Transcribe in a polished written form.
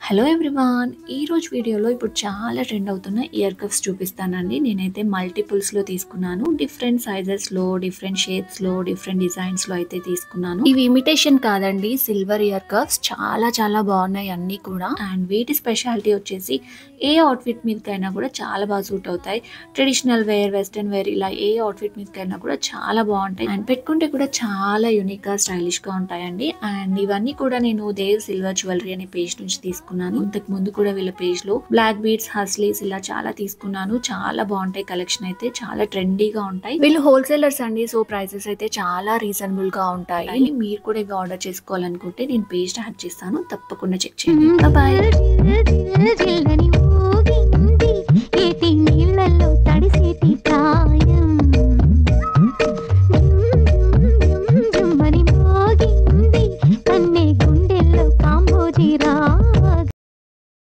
Hello everyone. ఈరోజు వీడియోలో ఇప్పుడు చాలా ట్రెండ్ అవుతున్న ఇయర్ కప్స్ చూపిస్తానండి. నేనైతే మల్టిపుల్స్లో తీసుకున్నాను. డిఫరెంట్ సైజెస్లో, డిఫరెంట్ షేప్స్లో, డిఫరెంట్ డిజైన్స్లో అయితే తీసుకున్నాను. ఇవి ఇమిటేషన్ కాదండి, సిల్వర్ ఇయర్ కప్స్. చాలా చాలా బాగున్నాయి అన్నీ కూడా. అండ్ వీటి స్పెషాలిటీ వచ్చేసి ఏ అవుట్ఫిట్ మీదకైనా కూడా చాలా బాగా సూట్ అవుతాయి. ట్రెడిషనల్ వేర్, వెస్టర్న్ వేర్, ఇలా ఏ అవుట్ఫిట్ మీదకైనా కూడా చాలా బాగుంటాయి. అండ్ పెట్టుకుంటే కూడా చాలా యూనిక్ గా, స్టైలిష్ గా ఉంటాయండి. అండ్ ఇవన్నీ కూడా నేను దేవ్ సిల్వర్ జ్యువెలరీ అనే పేజ్ నుంచి తీసుకున్నాను. ఇంతకు ముందు కూడా వీళ్ళ పేజ్ లో బ్లాక్ బీడ్స్, హస్లీస్ ఇలా చాలా తీసుకున్నాను. చాలా బాగుంటాయి. కలెక్షన్ అయితే చాలా ట్రెండీగా ఉంటాయి. వీళ్ళు హోల్సేలర్స్ అండి, సో ప్రైసెస్ అయితే చాలా రీజనబుల్ గా ఉంటాయి. మీరు కూడా ఇవి ఆర్డర్ చేసుకోవాలనుకుంటే నేను పేజ్ యాడ్ చేస్తాను, తప్పకుండా చెక్ చేయండి. బాయ్.